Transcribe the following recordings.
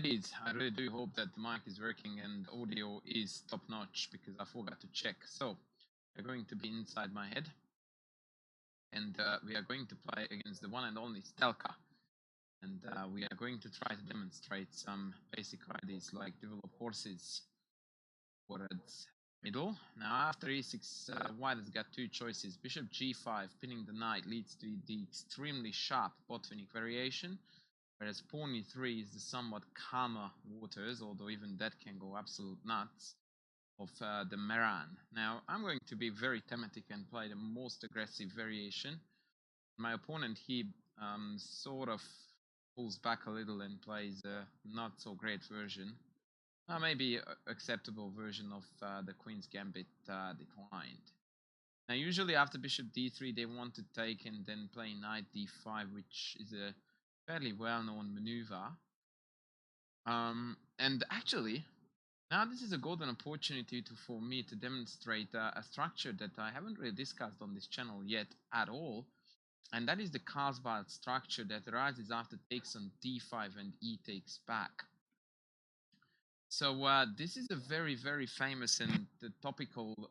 indeed. I really do hope that the mic is working and audio is top notch because I forgot to check. So we're going to be inside my head, and we are going to play against the one and only Stelka. And we are going to try to demonstrate some basic ideas like develop horses towards middle. Now after e6, white has got two choices. Bishop g5, pinning the knight, leads to the extremely sharp botanic variation, whereas pawn e3 is the somewhat calmer waters, although even that can go absolute nuts, of the Meran. Now I'm going to be very thematic and play the most aggressive variation. My opponent, he sort of pulls back a little and plays a not so great version. Maybe acceptable version of the Queen's Gambit declined. Now usually after Bishop d3 they want to take and then play Knight d5, which is a fairly well-known maneuver. And actually, now this is a golden opportunity for me to demonstrate a structure that I haven't really discussed on this channel yet at all. And that is the Carlsbad structure that arises after takes on d5 and e takes back. So this is a very, very famous and topical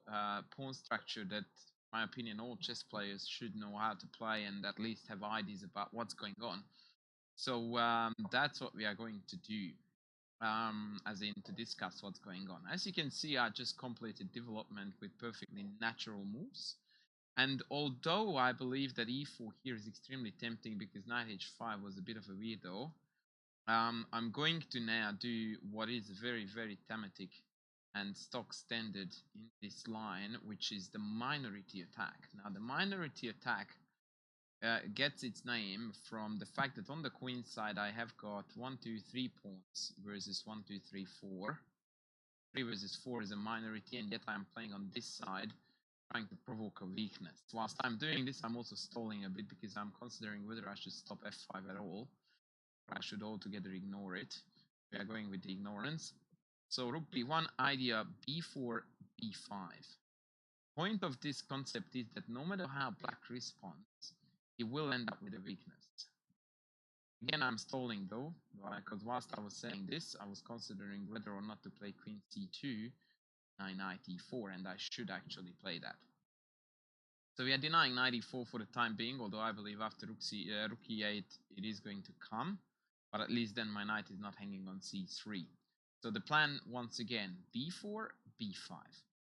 pawn structure that, in my opinion, all chess players should know how to play and at least have ideas about what's going on. So that's what we are going to do, as in to discuss what's going on. As you can see, I just completed development with perfectly natural moves. And although I believe that e4 here is extremely tempting because knight h5 was a bit of a weirdo, I'm going to now do what is very, very thematic and stock standard in this line, which is the minority attack. Now, the minority attack gets its name from the fact that on the queen side I have got 1, 2, 3 pawns versus 1, 2, 3, 4. 3 versus 4 is a minority, and yet I'm playing on this side, trying to provoke a weakness. Whilst I'm doing this, I'm also stalling a bit because I'm considering whether I should stop f5 at all. I should altogether ignore it. We are going with the ignorance. So rook b1, idea b4, b5. Point of this concept is that no matter how black responds, he will end up with a weakness. Again, I'm stalling though, because whilst I was saying this, I was considering whether or not to play queen c2, knight e4, and I should actually play that. So we are denying knight e4 for the time being, although I believe after rook e8 it is going to come. But at least then my knight is not hanging on c3. So the plan, once again, b4, b5.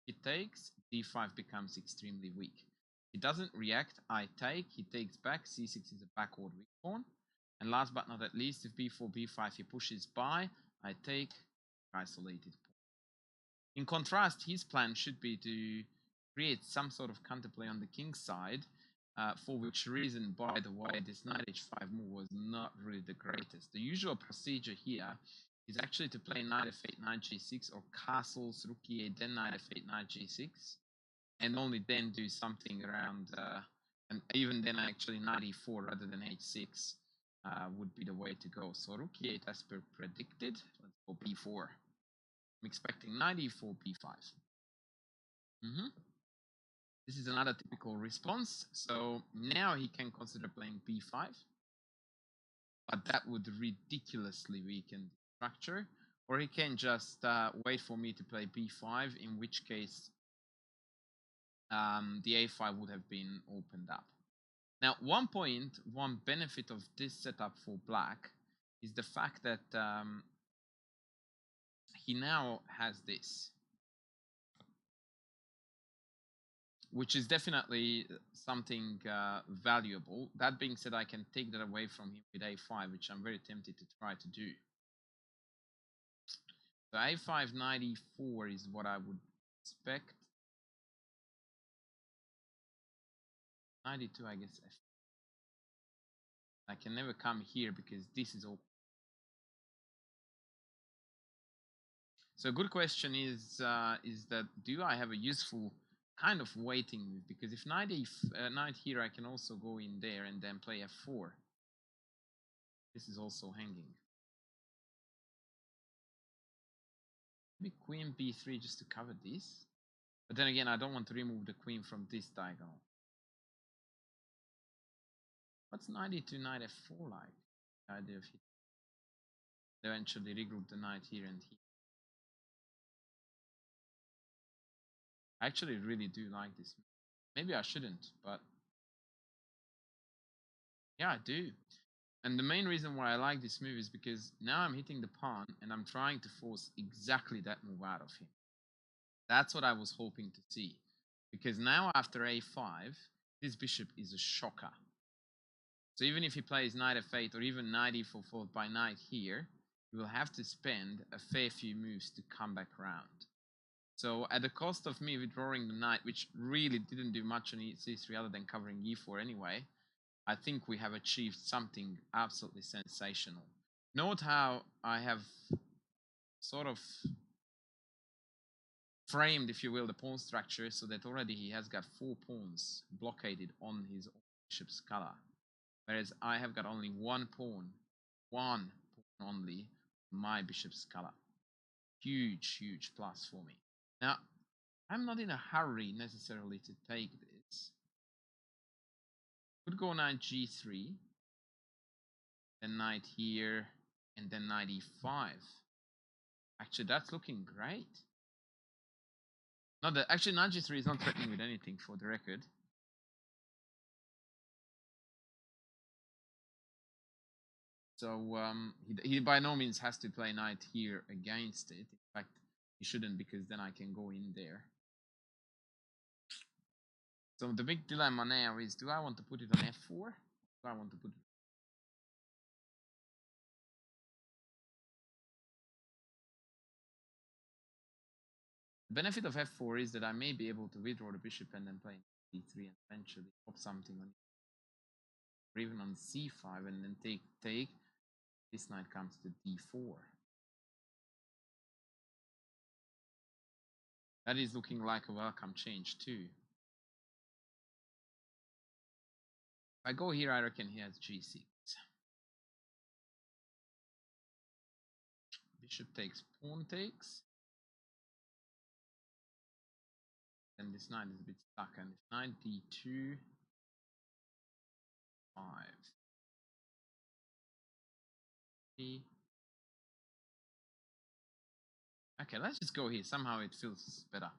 It takes, d5 becomes extremely weak. He doesn't react, I take, he takes back, c6 is a backward weak pawn. And last but not at least, if b4, b5 he pushes by, I take, isolated pawn. In contrast, his plan should be to create some sort of counterplay on the king's side, for which reason, by the way, this knight h5 move was not really the greatest. The usual procedure here is actually to play knight f8, knight g6, or castles, rook e8, then knight f8, knight g6, and only then do something around, and even then actually knight e4 rather than h6 would be the way to go. So rook e8 as per predicted. Let's go b4. I'm expecting knight e4, b5. This is another typical response. So now he can consider playing b5, but that would ridiculously weaken the structure. Or he can just wait for me to play b5, in which case the a5 would have been opened up. Now, one benefit of this setup for black is the fact that he now has this, which is definitely something valuable. That being said, I can take that away from him with a5, which I'm very tempted to try to do. So a5, knight e4 is what I would expect. Knight e2, I guess. I can never come here because this is open. So a good question is that do I have a useful kind of waiting move? Because if knight here, I can also go in there and then play f4. This is also hanging. Maybe queen b3 just to cover this. But then again, I don't want to remove the queen from this diagonal. What's knight e2, knight f4 like? The idea of Eventually regroup the knight here and here. I actually really do like this. Maybe I shouldn't, but yeah, I do. And the main reason why I like this move is because now I'm hitting the pawn and I'm trying to force exactly that move out of him. That's what I was hoping to see. Because now after a5, this bishop is a shocker. So even if he plays knight f8 or even knight e4 followed by knight here, you will have to spend a fair few moves to come back around. So at the cost of me withdrawing the knight, which really didn't do much on c3 other than covering e4 anyway, I think we have achieved something absolutely sensational. Note how I have sort of framed, if you will, the pawn structure so that already he has got 4 pawns blockaded on his bishop's color. Whereas I have got only one pawn only, my bishop's color. Huge, huge plus for me. Now, I'm not in a hurry necessarily to take this. Could go knight g3, then knight here, and then knight e5. Actually, that's looking great. Not that actually knight g3 is not threatening with anything for the record. So he by no means has to play knight here against it. In fact, he shouldn't, because then I can go in there. So the big dilemma now is, do I want to put it on f4? Do I want to put it? The benefit of f4 is that I may be able to withdraw the bishop and then play d3 and eventually pop something on, or even on c5 and then take. This knight comes to d4. That is looking like a welcome change too. If I go here, I reckon he has g6. Bishop takes, pawn takes. Then this knight is a bit stuck, and if knight d2, 5. E. Okay, let's just go here. Somehow it feels better.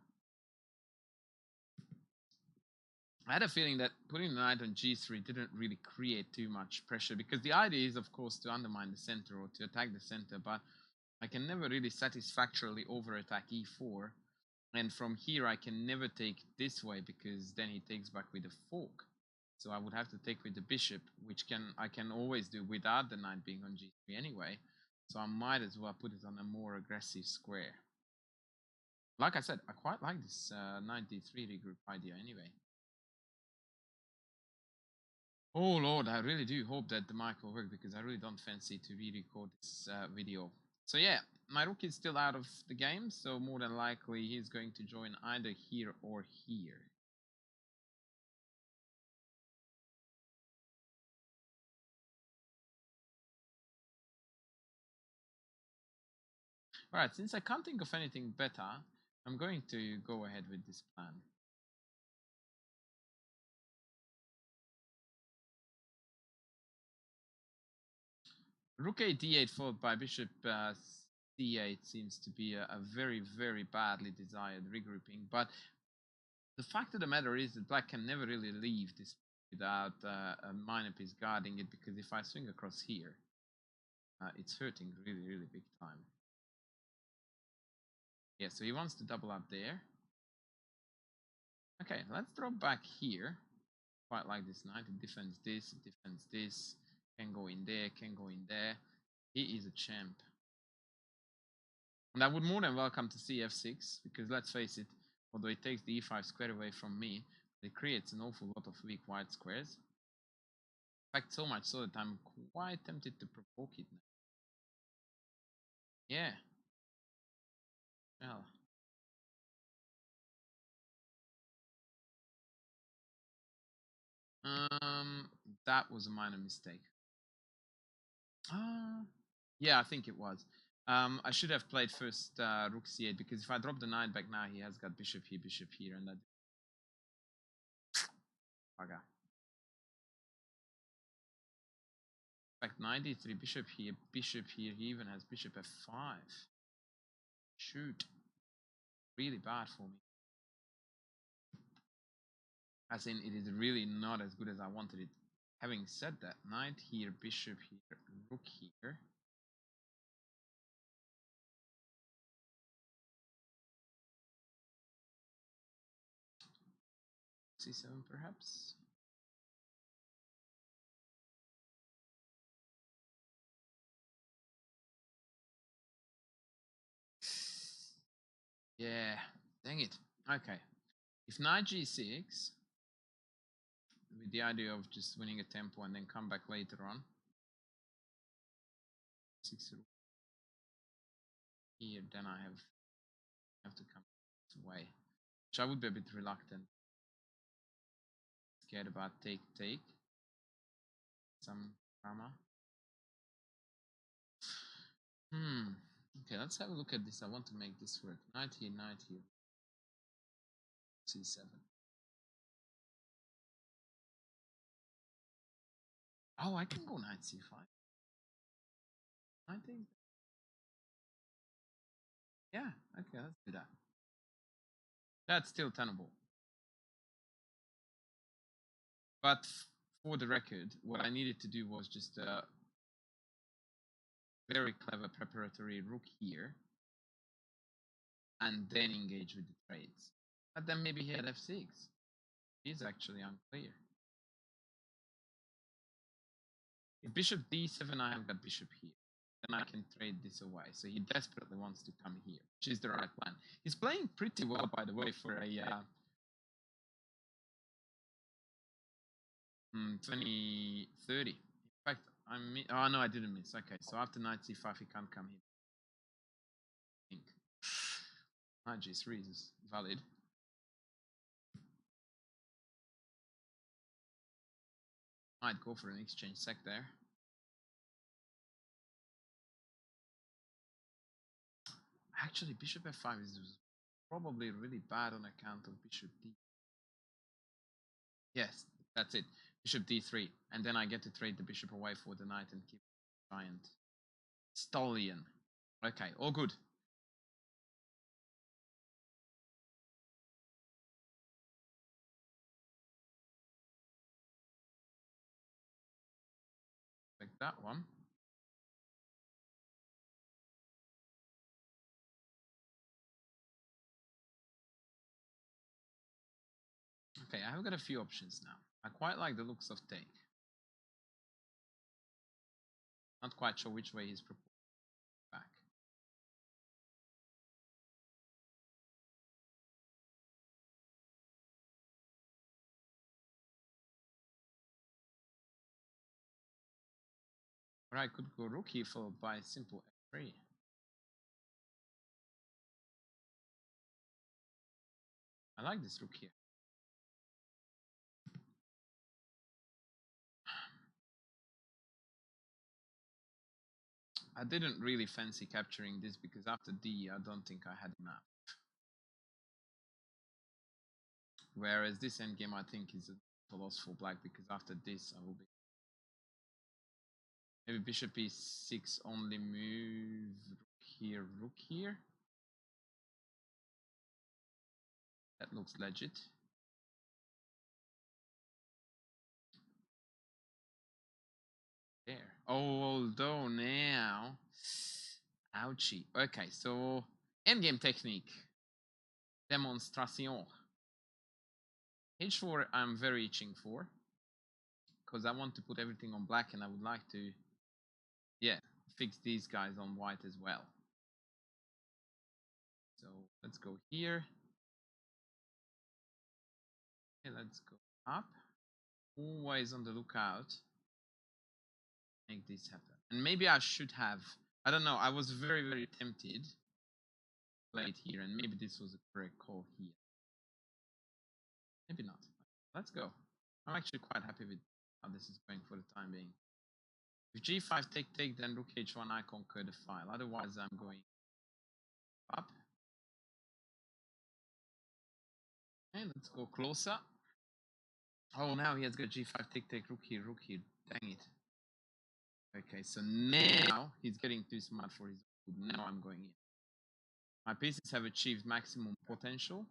I had a feeling that putting the knight on g3 didn't really create too much pressure, because the idea is, of course, to undermine the center or to attack the center, but I can never really satisfactorily over-attack e4, and from here I can never take this way, because then he takes back with a fork. So I would have to take with the bishop, which I can always do without the knight being on g3 anyway, so I might as well put it on a more aggressive square. Like I said, I quite like this knight d3 regroup idea anyway. Oh lord, I really do hope that the mic will work, because I really don't fancy to re-record this video. So yeah, my rook is still out of the game, so more than likely he's going to join either here or here. Alright, since I can't think of anything better, I'm going to go ahead with this plan. Rook a d8 followed by bishop c8 seems to be a very, very badly desired regrouping, but the fact of the matter is that black can never really leave this without a minor piece guarding it, because if I swing across here, it's hurting really, really big time. Yeah, so he wants to double up there. Okay, let's drop back here. Quite like this knight. It defends this, it defends this. Can go in there, can go in there. He is a champ. And I would more than welcome to see f6, because let's face it, although it takes the e5 square away from me, it creates an awful lot of weak white squares. In fact, so much so that I'm quite tempted to provoke it now. Yeah. Well. That was a minor mistake. Yeah, I think it was. I should have played first rook c8, because if I drop the knight back now, he has got bishop here, and that. Okay. fact, knight d3, bishop here, bishop here. He even has bishop f5. Shoot. Really bad for me. As in, it is really not as good as I wanted it. Having said that, knight here, bishop here, rook here. C7 perhaps. Yeah, dang it. Okay. If knight g6, with the idea of just winning a tempo and then come back later on. 6 here, then I have to come this way. Which I would be a bit reluctant. Scared about take. Some drama. Okay, let's have a look at this. I want to make this work. Knight here, c7. Oh, I can go knight c5. I think. Yeah, okay, let's do that. That's still tenable. But for the record, what I needed to do was just a very clever preparatory rook here, and then engage with the trades. But then maybe he had f6. He's actually unclear. If bishop d7, I have got bishop here. Then I can trade this away. So he desperately wants to come here, which is the right plan. He's playing pretty well, by the way, for a 2030. In fact, oh no, I didn't miss. Okay, so after knight c5, he can't come here. I think knight g3 is valid. Might go for an exchange sec there. Actually, bishop f5 is probably really bad on account of bishop d. Yes, that's it. Bishop d3, and then I get to trade the bishop away for the knight and keep giant stallion. Okay, all good. Like that one. Okay, I've got a few options now. I quite like the looks of take. Not quite sure which way he's proposing back. Or I could go rook here followed by simple f3. I like this rook here. I didn't really fancy capturing this because after d, I don't think I had enough. Whereas this endgame, I think, is a loss for black because after this, I will be. Maybe bishop e6 only move rook here. That looks legit. There. Although now, ouchie. Okay, so endgame technique. Demonstration. H4 I'm very itching for. Because I want to put everything on black and I would like to, yeah, fix these guys on white as well. So let's go here. Okay, let's go up. Always on the lookout. Make this happen. And maybe I should have, I don't know, I was very, very tempted to play it here, and maybe this was a correct call here. Maybe not. Let's go. I'm actually quite happy with how this is going for the time being. If g5 take, then rook h1, I conquer the file. Otherwise, I'm going up. Okay, let's go closer. Oh, now he has got g5 take, rook here. Dang it. Okay, so now he's getting too smart for his own good. Now I'm going in. My pieces have achieved maximum potential.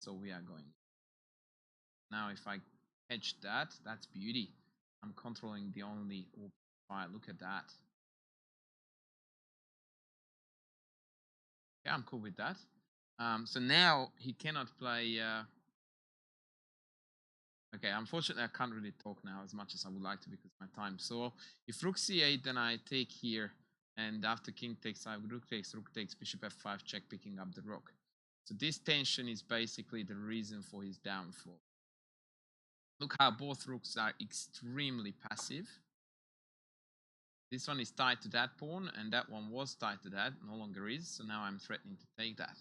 So we are going. Now if I catch that, that's beauty. I'm controlling the only open file. Look at that. Yeah, I'm cool with that. So now he cannot play. Okay, unfortunately I can't really talk now as much as I would like to because of my time. So if rook c8, then I take here, and after king takes, rook takes, bishop f5, check, picking up the rook. So this tension is basically the reason for his downfall. Look how both rooks are extremely passive. This one is tied to that pawn, and that one was tied to that, no longer is, so now I'm threatening to take that.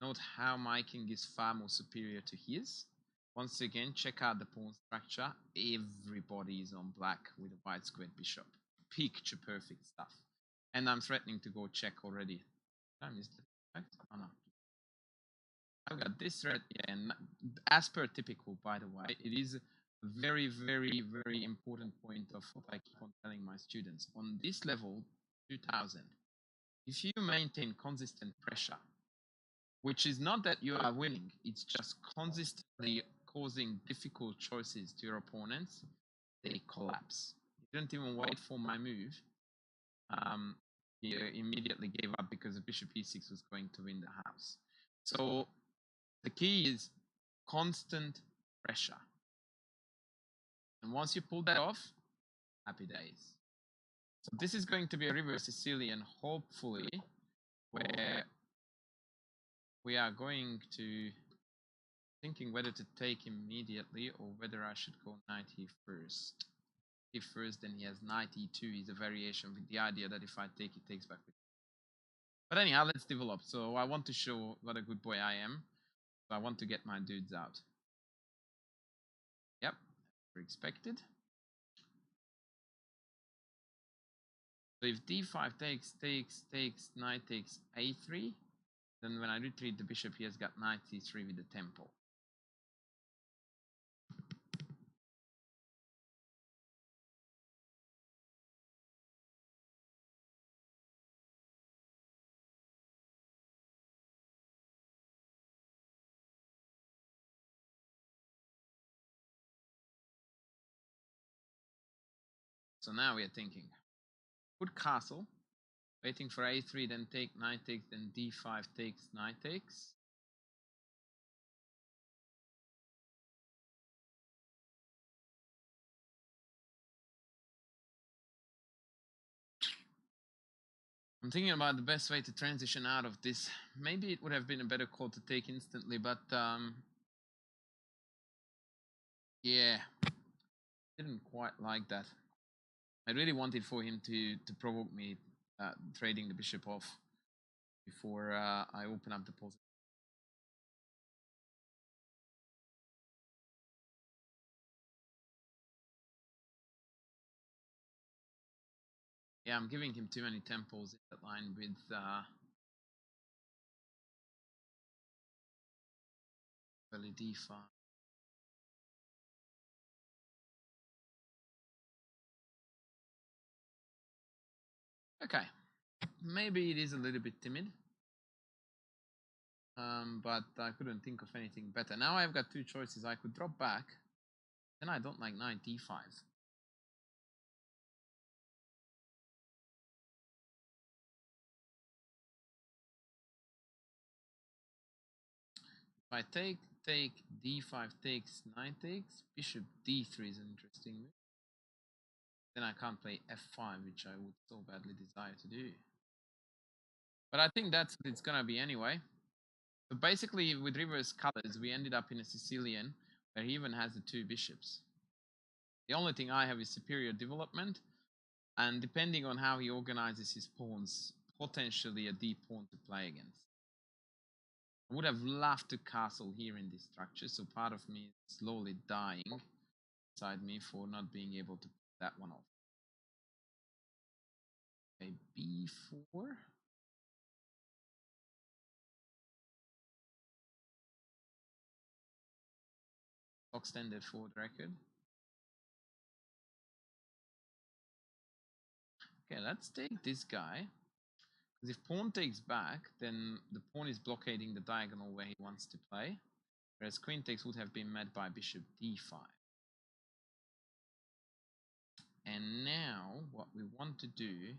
Note how my king is far more superior to his. Once again, check out the pawn structure. Everybody is on black with a white squared bishop. Picture perfect stuff. And I'm threatening to go check already. Did I miss the effect? Oh no. I've got this red, yeah, and as per typical, by the way, it is a very, very, very important point of what I keep on telling my students. On this level, 2000, if you maintain consistent pressure, which is not that you are winning, it's just consistently causing difficult choices to your opponents, they collapse. He didn't even wait for my move. He immediately gave up because the bishop e6 was going to win the house. So the key is constant pressure. And once you pull that off, happy days. So this is going to be a reverse Sicilian, hopefully, where we are going to thinking whether to take immediately or whether I should go knight first. If first, then he has knight e2 is a variation with the idea that if I take, he takes back. But anyhow, let's develop. So I want to show what a good boy I am. So I want to get my dudes out. Yep, expected. So if d5 takes, knight takes a3, then when I retreat the bishop, he has got knight c3 with the tempo. So now we are thinking, good castle, waiting for a3, then take, knight takes, then d5 takes, knight takes. I'm thinking about the best way to transition out of this. Maybe it would have been a better call to take instantly, but yeah, didn't quite like that. I really wanted for him to provoke me trading the bishop off before I open up the position. Yeah, I'm giving him too many temples in that line with early d5. Okay, maybe it is a little bit timid, but I couldn't think of anything better. Now I've got two choices. I could drop back, then I don't like knight d5. If I take d5 takes, knight takes, bishop d3 is an interesting move. Then I can't play f5, which I would so badly desire to do. But I think that's what it's gonna be anyway. So basically, with reverse colors, we ended up in a Sicilian where he even has the two bishops. The only thing I have is superior development, and depending on how he organizes his pawns, potentially a d pawn to play against. I would have loved to castle here in this structure, so part of me is slowly dying inside me for not being able to put that one off. Okay, b4. Clock standard for the record. Okay, let's take this guy. Because if pawn takes back, then the pawn is blockading the diagonal where he wants to play. Whereas queen takes would have been met by bishop d5. And now what we want to do,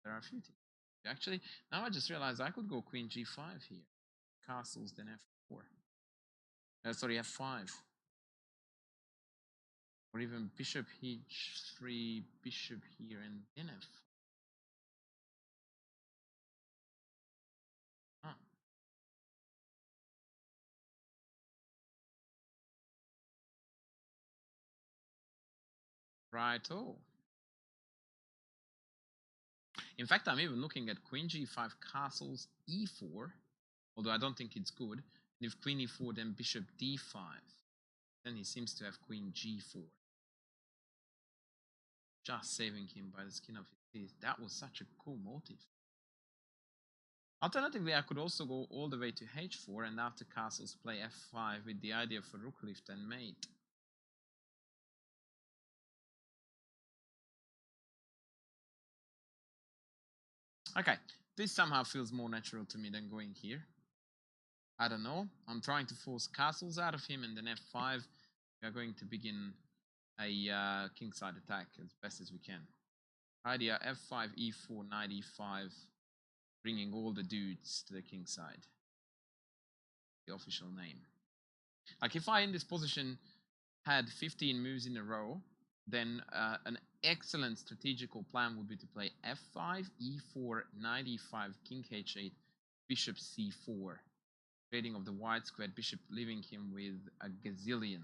there are a few things. Actually, now I just realized I could go queen g5 here. Castles, then f4. Sorry, f5. Or even bishop h3, bishop here, and then f4. Huh. Righto. In fact, I'm even looking at queen g5, castles e4, although I don't think it's good. And if queen e4, then bishop d5. Then he seems to have queen g4. Just saving him by the skin of his teeth. That was such a cool motive. Alternatively, I could also go all the way to h4 and after castles play f5 with the idea for rook lift and mate. Okay, this somehow feels more natural to me than going here. I don't know. I'm trying to force castles out of him and then f5. We are going to begin a kingside attack as best as we can. Idea f5, e4, knight e5, bringing all the dudes to the kingside. The official name. Like if I in this position had 15 moves in a row, then an excellent strategical plan would be to play f5, e4, knight e5, king h8, bishop c4. Trading of the white squared bishop, leaving him with a gazillion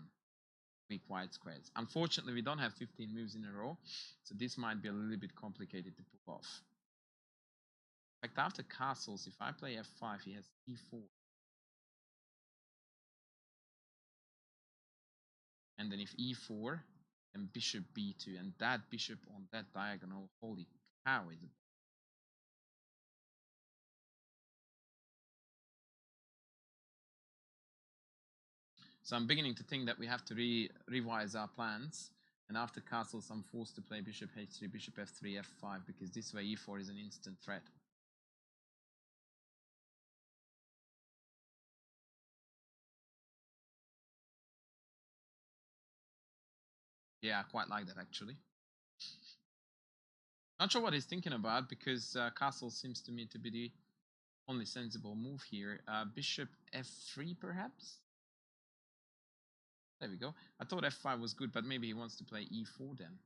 weak white squares. Unfortunately, we don't have 15 moves in a row, so this might be a little bit complicated to pull off. In fact, after castles, if I play f5, he has e4. And then if e4, then bishop b2, and that bishop on that diagonal, holy cow, is it? So I'm beginning to think that we have to revise our plans. And after castles, I'm forced to play bishop h3, bishop f3, f5, because this way e4 is an instant threat. Yeah, I quite like that actually. Not sure what he's thinking about because castle seems to me to be the only sensible move here. Bishop f3 perhaps? There we go. I thought f5 was good, but maybe he wants to play e4 then.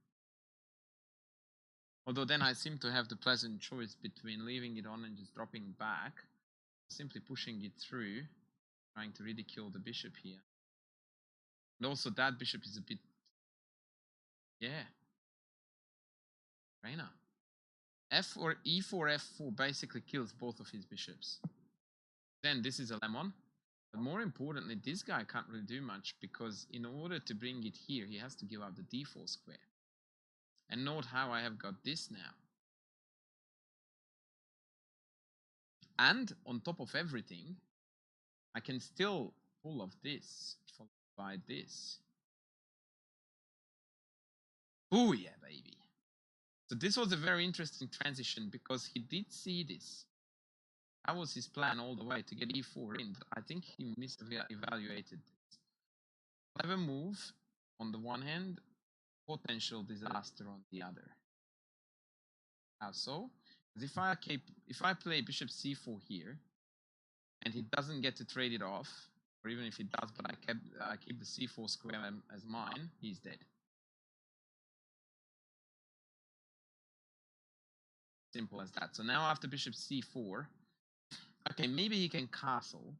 Although then I seem to have the pleasant choice between leaving it on and just dropping back, simply pushing it through, trying to ridicule the bishop here. And also that bishop is a bit... Yeah. Reina. F or e4, f4 basically kills both of his bishops. Then this is a lemon. But more importantly, this guy can't really do much because in order to bring it here, he has to give up the d4 square. And note how I have got this now. And on top of everything, I can still pull off this, followed by this. Oh yeah, baby. So this was a very interesting transition because he did see this. That was his plan all the way to get e4 in, but I think he misevaluated this. Clever move on the one hand, potential disaster on the other. How so? Because if I play bishop c4 here, and he doesn't get to trade it off, or even if he does, but I keep the c4 square as mine, he's dead. Simple as that. So now after bishop c4, okay, maybe he can castle,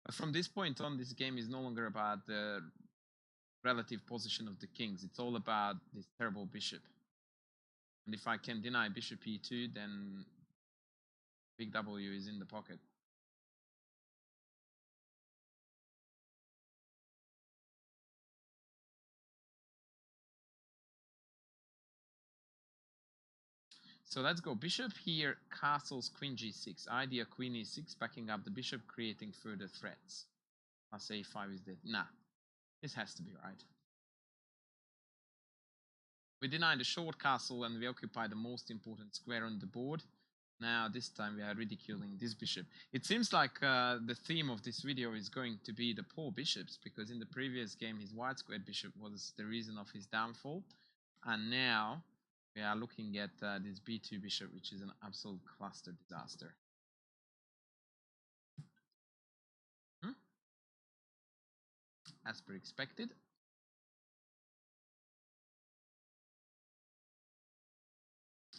but from this point on, this game is no longer about the relative position of the kings. It's all about this terrible bishop. And if I can deny bishop e2, then big W is in the pocket. So let's go. Bishop here, castles, queen g6. Idea queen e6, backing up the bishop, creating further threats. I'll say e5 is dead. Nah, this has to be right. We deny the short castle and we occupy the most important square on the board. Now this time we are ridiculing this bishop. It seems like the theme of this video is going to be the poor bishops, because in the previous game his white squared bishop was the reason of his downfall, and now we are looking at this b2 bishop, which is an absolute cluster disaster. As per expected.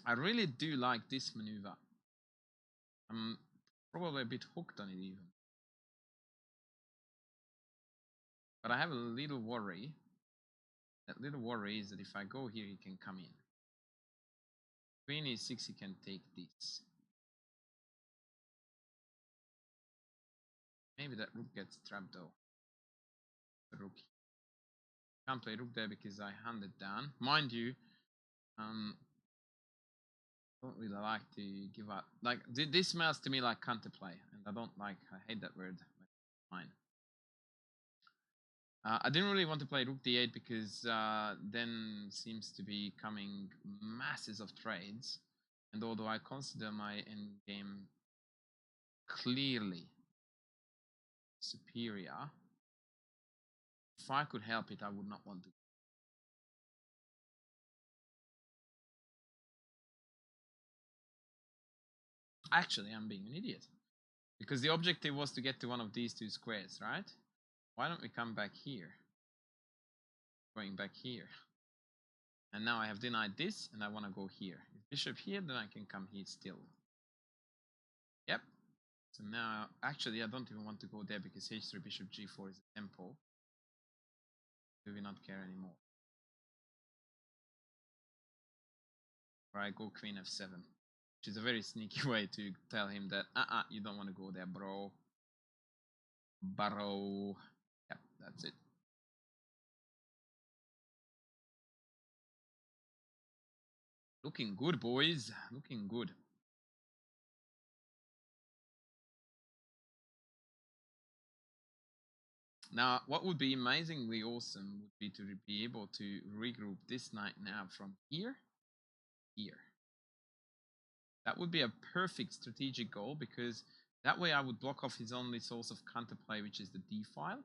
I really do like this maneuver. I'm probably a bit hooked on it even. But I have a little worry. That little worry is that if I go here, he can come in. Queen e6, he can take this. Maybe that rook gets trapped though. The rook. Can't play rook there because I hand it down. Mind you, don't really like to give up. Like this smells to me like counterplay, and I don't like. I hate that word. Fine. I didn't really want to play rook d8 because then seems to be coming masses of trades, and although I consider my endgame clearly superior, if I could help it, I would not want to. Actually, I'm being an idiot, because the objective was to get to one of these two squares, right? Why don't we come back here? Going back here. And now I have denied this, and I want to go here. If bishop here, then I can come here still. Yep. So now, actually, I don't even want to go there because h3 bishop g4 is a tempo. Do we not care anymore? Or I go queen f7, which is a very sneaky way to tell him that, you don't want to go there, bro. Bro. Yep, that's it. Looking good, boys. Looking good. Now, what would be amazingly awesome would be to be able to regroup this knight now from here, here. That would be a perfect strategic goal, because that way I would block off his only source of counterplay, which is the d file.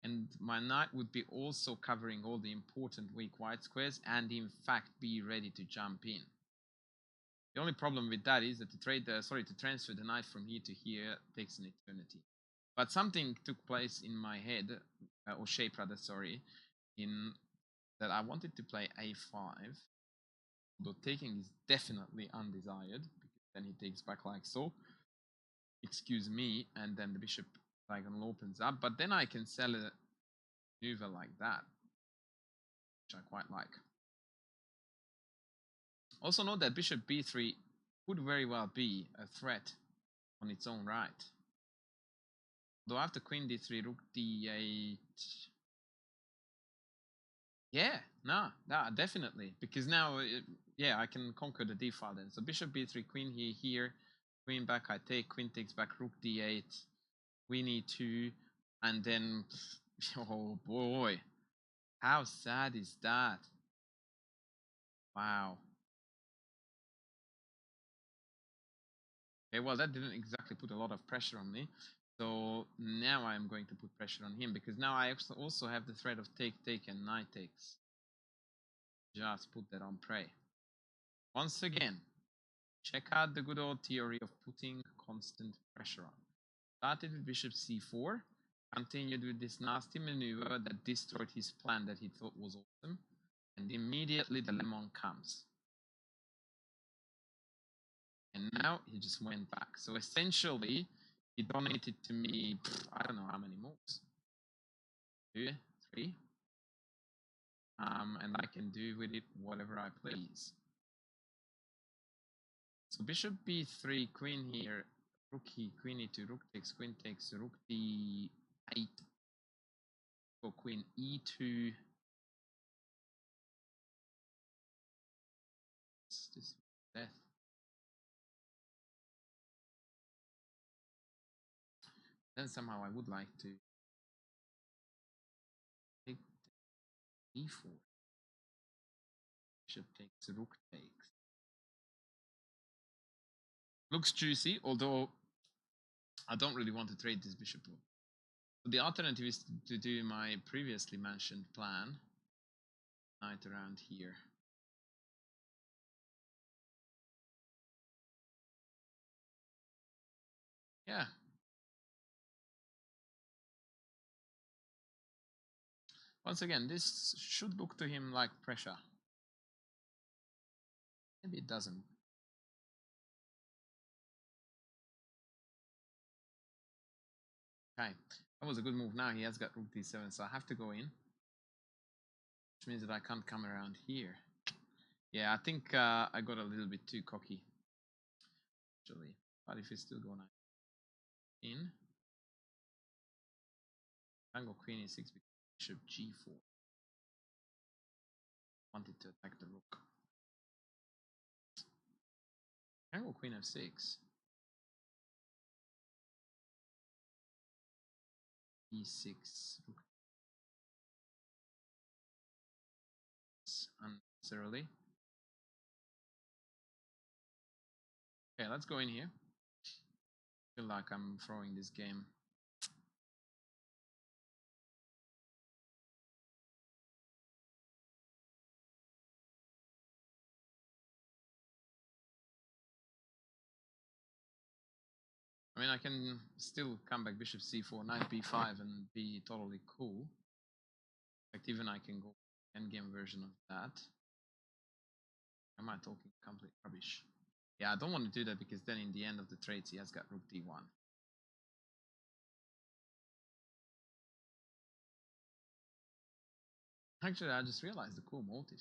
And my knight would be also covering all the important weak white squares and in fact be ready to jump in. The only problem with that is that to transfer the knight from here to here takes an eternity. But something took place in my head, or shape rather, sorry, in that I wanted to play a5, although taking is definitely undesired, because then he takes back like so. Excuse me, and then the bishop diagonal opens up, but then I can sell a maneuver like that, which I quite like. Also note that bishop b3 could very well be a threat on its own right. Though after queen d3, rook d8... Yeah, no, definitely. Because now, yeah, I can conquer the d file then. So bishop b3, queen here, queen back, I take, queen takes back, rook d8, queen e2, and then, oh boy, how sad is that? Wow. Okay, well, that didn't exactly put a lot of pressure on me. So now I'm going to put pressure on him, because now I also have the threat of take, and knight takes. Just put that on prey. Once again, check out the good old theory of putting constant pressure on. Started with bishop c4, continued with this nasty maneuver that destroyed his plan that he thought was awesome, and immediately the lemon comes. And now he just went back. So essentially, he donated to me, I don't know how many moves. 2, 3. And I can do with it whatever I please. So bishop b3, queen here, rook here, queen e2, rook takes, rook d8, go queen e2. This is death. Then somehow I would like to take e4. Bishop takes, rook takes. Looks juicy, although I don't really want to trade this bishop. So the alternative is to do my previously mentioned plan. Knight around here. Yeah. Once again, this should look to him like pressure. Maybe it doesn't. Okay, that was a good move. Now he has got rook d7, so I have to go in. Which means that I can't come around here. Yeah, I think I got a little bit too cocky. Actually, but if he's still going in. Tango queen e6, bishop g4. Wanted to attack the rook. Tango queen f6. e6. Rook unnecessarily. Okay, let's go in here. Feel like I'm throwing this game. I mean, I can still come back bishop c4, knight b5, and be totally cool. In fact, even I can go endgame version of that. Am I talking complete rubbish? Yeah, I don't want to do that because then in the end of the trades he has got rook d1. Actually, I just realized the cool motive.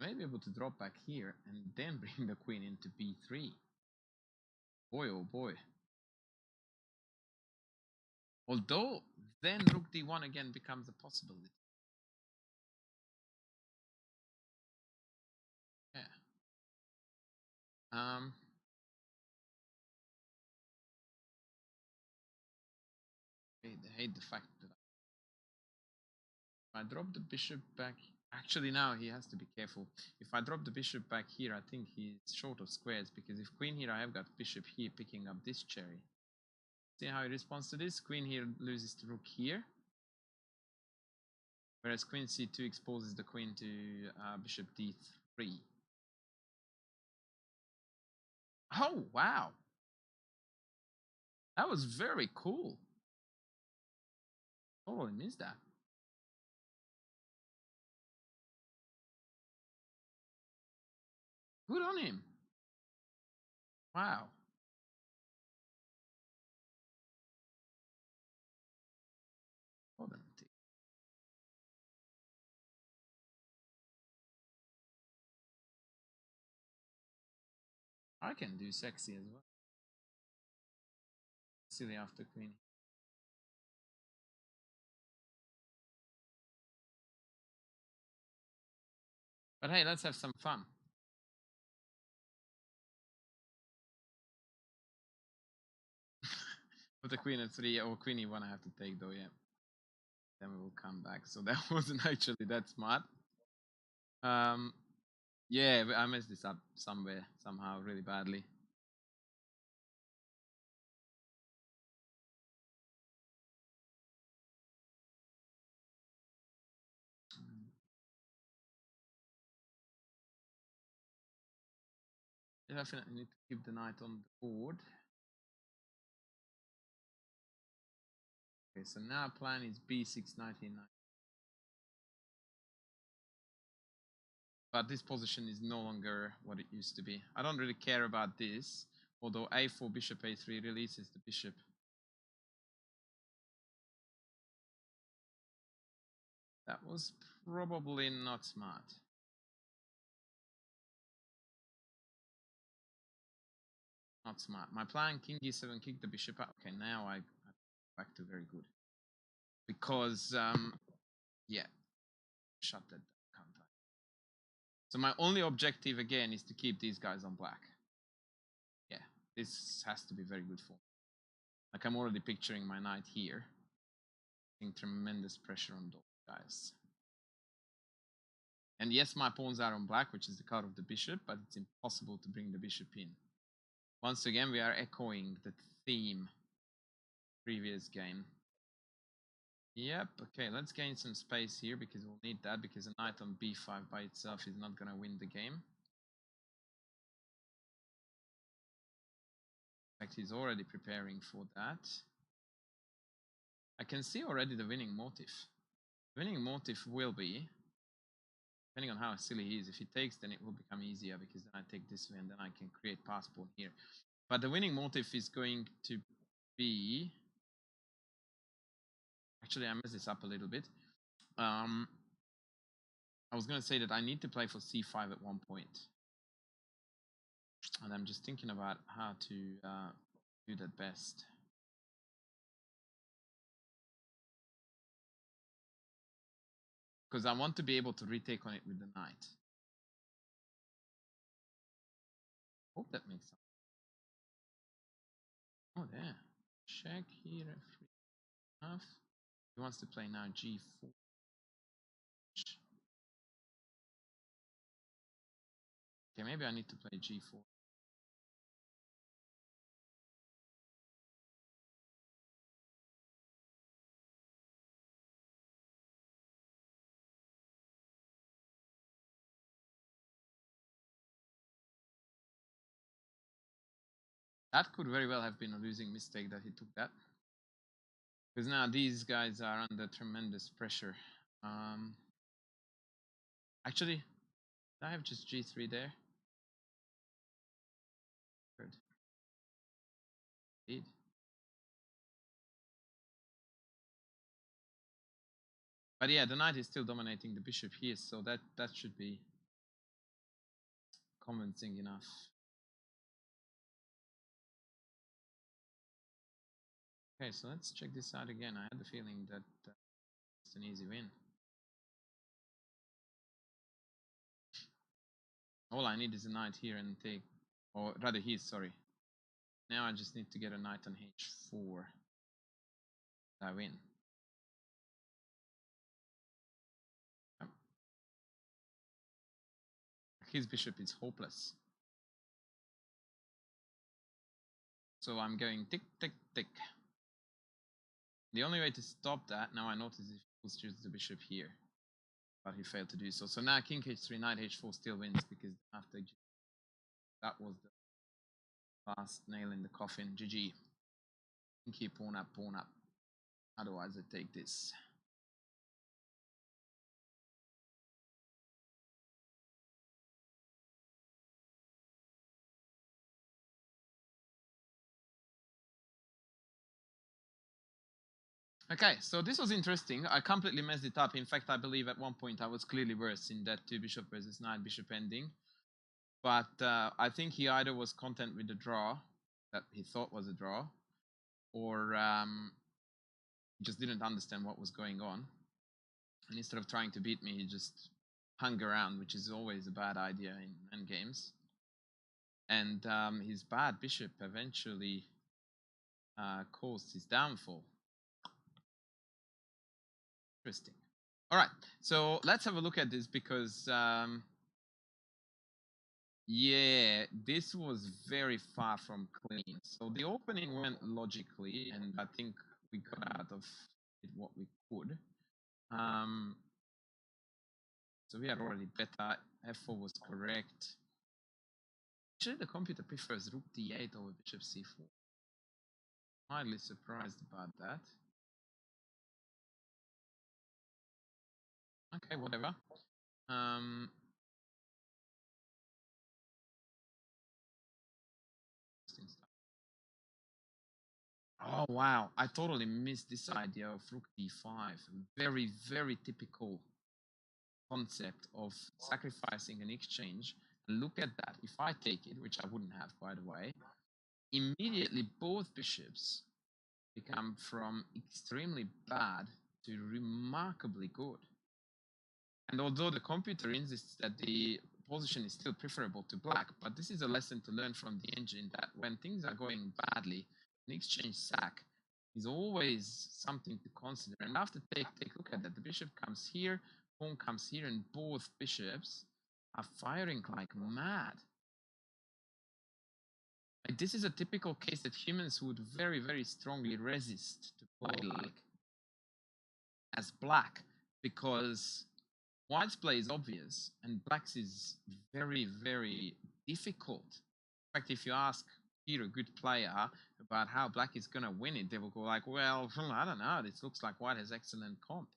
I may be able to drop back here and then bring the queen into b3. Boy, oh boy. Although, then rook d1 again becomes a possibility. Yeah. I hate the fact that if I drop the bishop back... Actually, now he has to be careful. If I drop the bishop back here, I think he's short of squares, because if queen here, I have got bishop here picking up this cherry. See how he responds to this? Queen here loses to rook here. Whereas queen c2 exposes the queen to bishop d3. Oh, wow. That was very cool. Totally missed that. Good on him. Wow. Hold on. I can do sexy as well. Silly after queen. But hey, let's have some fun. With the queen at 3 or queen e1 I have to take though, yeah. Then we will come back. So that wasn't actually that smart. Yeah, I messed this up somewhere, somehow, really badly. I definitely need to keep the knight on the board. Okay, so now plan is b6, knight e9. But this position is no longer what it used to be. I don't really care about this, although a4, bishop a3 releases the bishop. That was probably not smart. Not smart. My plan, king e7, kick the bishop out. Okay, now I back to very good. Because, yeah, shut that down. So my only objective, again, is to keep these guys on black. Yeah, this has to be very good for me. Like, I'm already picturing my knight here. Putting tremendous pressure on those guys. And yes, my pawns are on black, which is the color of the bishop, but it's impossible to bring the bishop in. Once again, we are echoing the theme previous game. Yep, okay, let's gain some space here because we'll need that, because a knight on b5 by itself is not going to win the game. In fact, he's already preparing for that. I can see already the winning motive. The winning motive will be, depending on how silly he is, if he takes, then it will become easier, because then I take this way and then I can create pass pawn here. But the winning motive is going to be... Actually, I messed this up a little bit. I was going to say that I need to play for c5 at one point. And I'm just thinking about how to do that best. Because I want to be able to retake on it with the knight. Hope that makes sense. Oh, there. Check here. Enough. He wants to play now g4. Okay, maybe I need to play g4. That could very well have been a losing mistake that he took that. Because now these guys are under tremendous pressure. Actually, did I have just g3 there? Good. Indeed. But yeah, the knight is still dominating the bishop here, so that should be convincing enough. Okay, so let's check this out again. I had the feeling that it's an easy win. All I need is a knight here and take, or rather he's, sorry. Now I just need to get a knight on h4. I win. Yep. His bishop is hopeless. So I'm going tick, tick, tick. The only way to stop that, now I notice, if he chooses the bishop here. But he failed to do so. So now king h3, knight h4 still wins, because after that was the last nail in the coffin. GG. King pawn up, pawn up. Otherwise I take this. Okay, so this was interesting. I completely messed it up. In fact, I believe at one point I was clearly worse in that 2 bishop versus 9 bishop ending. But I think he either was content with the draw that he thought was a draw, or just didn't understand what was going on. And instead of trying to beat me, he just hung around, which is always a bad idea in endgames. And his bad bishop eventually caused his downfall. Interesting. All right, so let's have a look at this, because yeah, this was very far from clean. So the opening went logically, and I think we got out of it what we could. So we are already better. F4 was correct. Actually, the computer prefers rook d8 over bishop c4. Mildly surprised about that. Okay, whatever. Oh wow, I totally missed this idea of rook d5. Very, very typical concept of sacrificing an exchange. Look at that. If I take it, which I wouldn't have, by the way, immediately both bishops become from extremely bad to remarkably good. And although the computer insists that the position is still preferable to black, but this is a lesson to learn from the engine, that when things are going badly, an exchange sack is always something to consider. And after take, look at that. The bishop comes here, pawn comes here and both bishops are firing like mad. Like, this is a typical case that humans would very, very strongly resist to play like as black, because white's play is obvious and black's is very, very difficult. In fact, if you ask Peter, a good player, about how black is going to win it, they will go like, well, I don't know, this looks like white has excellent comp.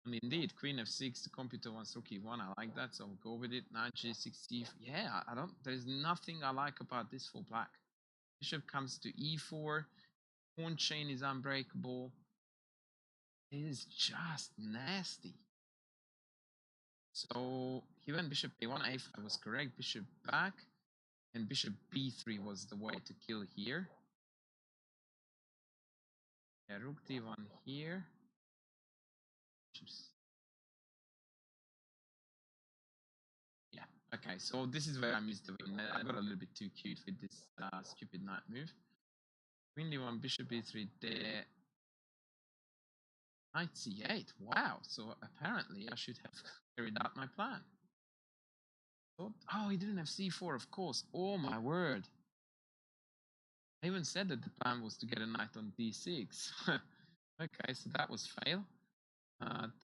And indeed, queen f6, the computer wants rook e1, I like that, so I'll go with it. Knight g6, yeah, I don't, there's nothing I like about this for black. Bishop comes to e4, pawn chain is unbreakable. It is just nasty. So he went bishop a1, a5 was correct, bishop back, and bishop b3 was the way to kill here. Yeah, rook d1 here. Yeah, okay, so this is where I missed the win. I got a little bit too cute with this stupid knight move. Queen d1, bishop b3 there. Knight c8, wow, so apparently I should have carried out my plan. Oh, he didn't have c4, of course. Oh my word. I even said that the plan was to get a knight on d6. Okay, so that was fail.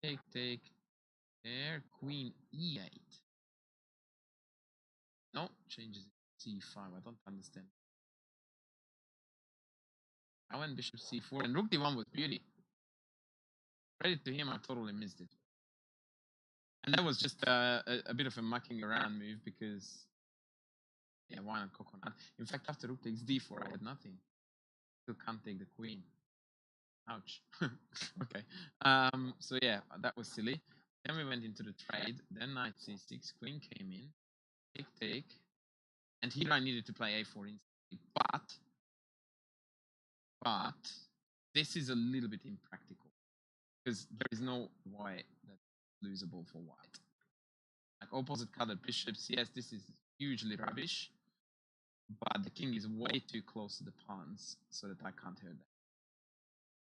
Take there, queen e8. No, changes c5. I don't understand. I went bishop c4, and rook d1 was beauty. Credit to him, I totally missed it. And that was just a bit of a mucking around move because, yeah, why not coconut? In fact, after rook takes d4, I had nothing. Still can't take the queen. Ouch. Okay. So yeah, that was silly. Then we went into the trade. Then knight c6, queen came in. Take. And here I needed to play a4 instantly. But this is a little bit impractical because there is no way that's losable for white. Like opposite colored bishops, yes, this is hugely rubbish, but the king is way too close to the pawns so that I can't hurt that.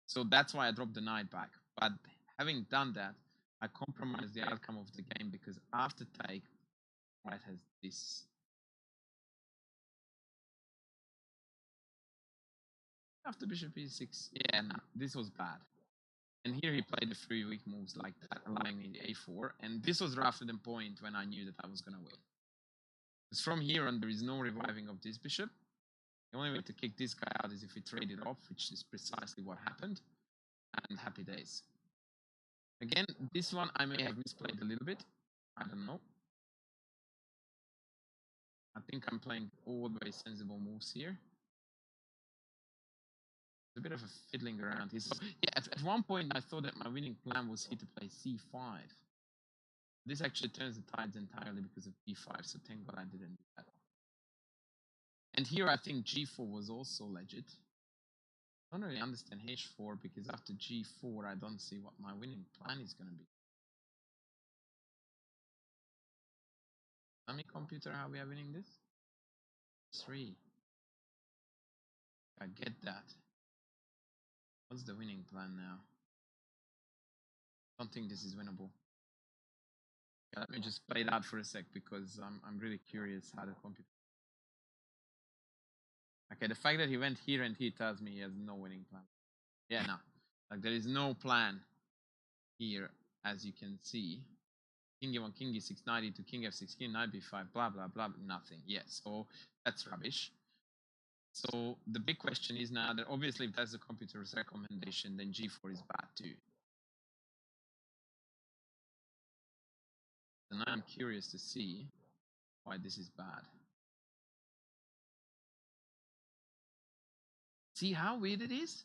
So that's why I dropped the knight back. But having done that, I compromised the outcome of the game because after take, white has this. After bishop e6, yeah, no, this was bad. And here he played the 3 weak moves like that, allowing me the a4. And this was roughly the point when I knew that I was going to win. Because from here on, there is no reviving of this bishop. The only way to kick this guy out is if we trade it off, which is precisely what happened. And happy days. Again, this one I may have misplayed a little bit. I don't know. I think I'm playing all the way sensible moves here. It's a bit of a fiddling around here. So, yeah, at one point I thought that my winning plan was here to play c5. This actually turns the tides entirely because of b5, so thank God I didn't do that. And here I think g4 was also legit. I don't really understand h4 because after g4 I don't see what my winning plan is going to be. Tell me, computer, how we are winning this? 3. I get that. What's the winning plan now? I don't think this is winnable. Yeah, let me just play it out for a sec because I'm really curious how the computer. Okay, the fact that he went here and here tells me he has no winning plan. Yeah, no. Like, there is no plan here, as you can see. King e1, king e6, knight e2, king f6, king knight b5, blah, blah, blah, nothing. Yes, so that's rubbish. So the big question is now that obviously if that's the computer's recommendation, then g4 is bad too. And I'm curious to see why this is bad. See how weird it is?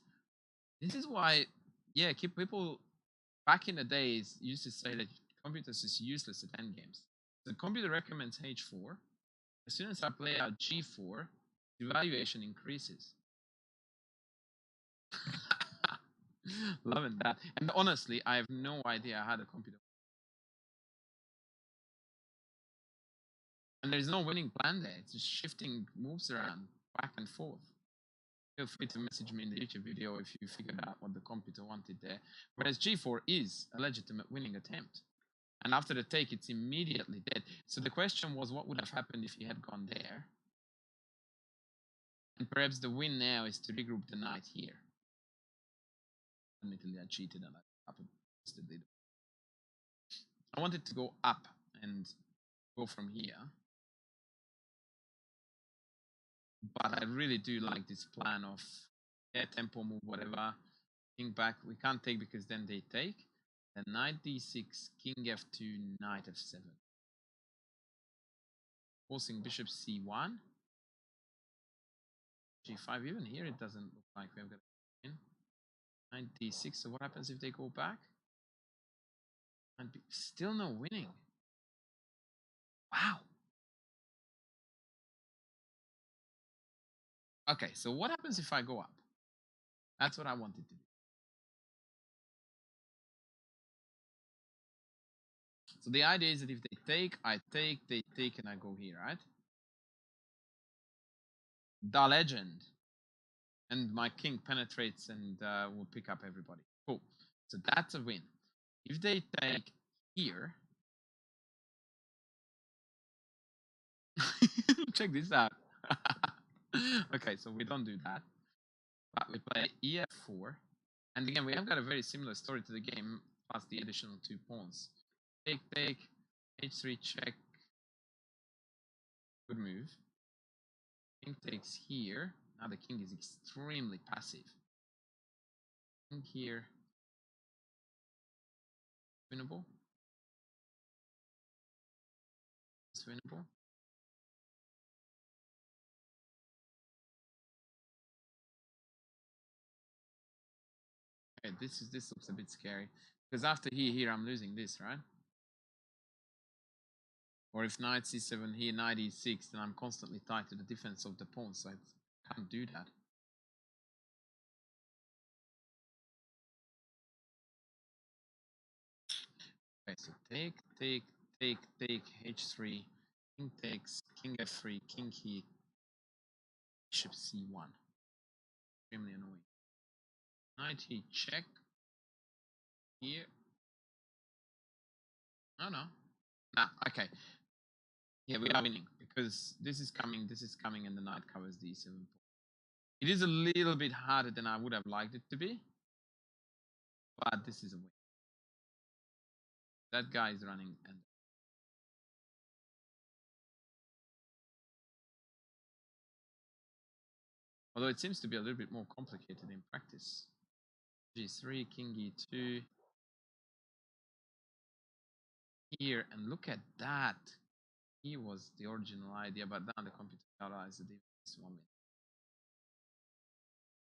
This is why, yeah, people back in the days used to say that computers is useless at endgames. The computer recommends h4. As soon as I play out g4, the valuation increases. Loving that. And honestly, I have no idea how the computer. And there's no winning plan there. It's just shifting moves around back and forth. Feel free to message me in the YouTube video if you figured out what the computer wanted there. Whereas g4 is a legitimate winning attempt. And after the take, it's immediately dead. So the question was, what would have happened if he had gone there? And perhaps the win now is to regroup the knight here. Admittedly, I cheated and I posted it. I wanted to go up and go from here. But I really do like this plan of tempo move, whatever. King back. We can't take because then they take. Then knight d6, king f2, knight f7. Forcing bishop c1. g5. Even here it doesn't look like we've got a win. Knight d6. So what happens if they go back? Still no winning. Wow. Okay, so what happens if I go up? That's what I wanted to do. So the idea is that if they take, I take, they take, and I go here, right? The legend. And my king penetrates and will pick up everybody. Cool. So that's a win. If they take here, check this out. Okay, so we don't do that. But we play ef4. And again, we have got a very similar story to the game, plus the additional 2 pawns. Take, take, h3 check. Good move. King takes here. Now the king is extremely passive. King here. Winnable. It's winnable. Okay, this looks a bit scary. Because after here, I'm losing this, right? Or if knight c7 here, knight e6, then I'm constantly tied to the defense of the pawn, so I can't do that. Okay, so take, take, take, take, h3, king takes, king f3, king here, bishop c1. Extremely annoying. Knight here, check. Here. No, no. Nah, okay. Yeah, we are winning because this is coming, and the knight covers the e7 pawn. It is a little bit harder than I would have liked it to be, but this is a win. That guy is running, and although it seems to be a little bit more complicated in practice. g3, king e2. Here, and look at that. He was the original idea, but now the computer realized that this one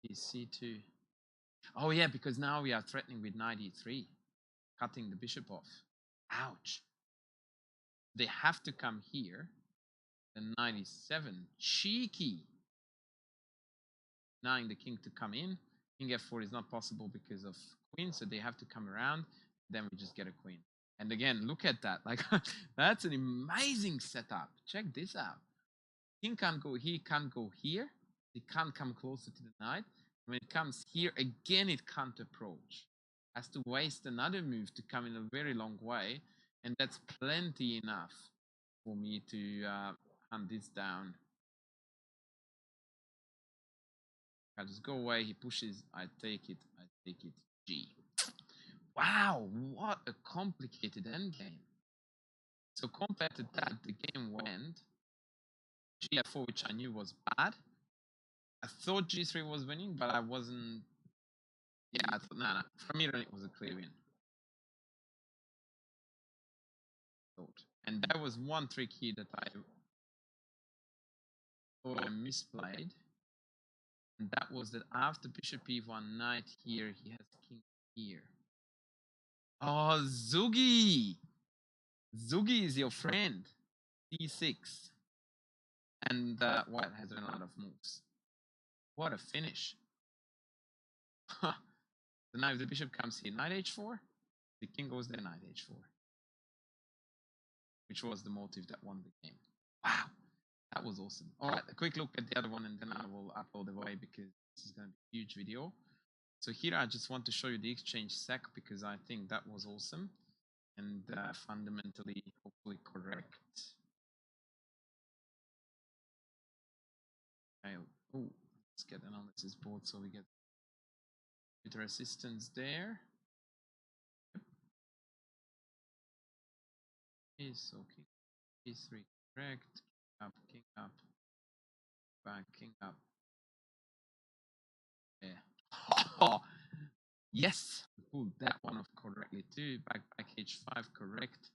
is c2. Oh yeah, because now we are threatening with knight e3, cutting the bishop off. Ouch. They have to come here. Then knight e7, cheeky. Allowing the king to come in. King f4 is not possible because of queen, so they have to come around. Then we just get a queen. And again, look at that. Like, that's an amazing setup. Check this out. King can't go here, can't go here. It can't come closer to the knight. When it comes here, again, it can't approach. Has to waste another move to come in a very long way. And that's plenty enough for me to hunt this down. I just go away, he pushes, I take it, G. Wow, what a complicated endgame. So compared to that, the game went G4, which I knew was bad. I thought G3 was winning, but I wasn't. Yeah, I thought, nah. From here, it was a clear win. And there was one trick here that I thought I misplayed. And that was that after bishop e1, knight here, he has king here. Oh, Zugi! Zugi is your friend. D6. And white has run out of moves. What a finish. So now if the bishop comes here, knight h4, the king goes there, knight h4. Which was the motive that won the game. Wow, that was awesome. All right, a quick look at the other one, and then I will upload away because this is going to be a huge video. So here I just want to show you the exchange sec because I think that was awesome. and fundamentally, hopefully correct. Okay. Oh, let's get analysis board so we get computer assistance there. Okay, so king e3 correct, king up, back, king up. Yeah. Yes, we pulled that one off correctly too. Back h5 correct.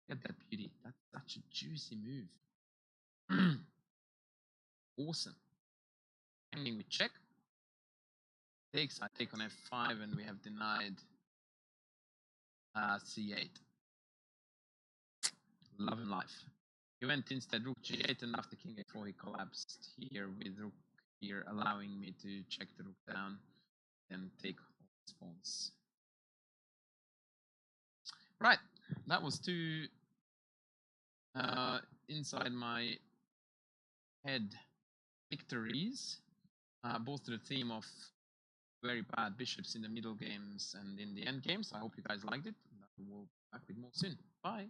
Get that beauty. That's such a juicy move. Awesome. Hanging with check. Takes, I take on f5 and we have denied c8. Love and life. He went instead rook g8 and after king a4 he collapsed here with rook here, allowing me to check the rook down and take all his pawns. Right, that was two inside my head victories, both to the theme of very bad bishops in the middle games and in the end games. I hope you guys liked it. We'll be back with more soon. Bye.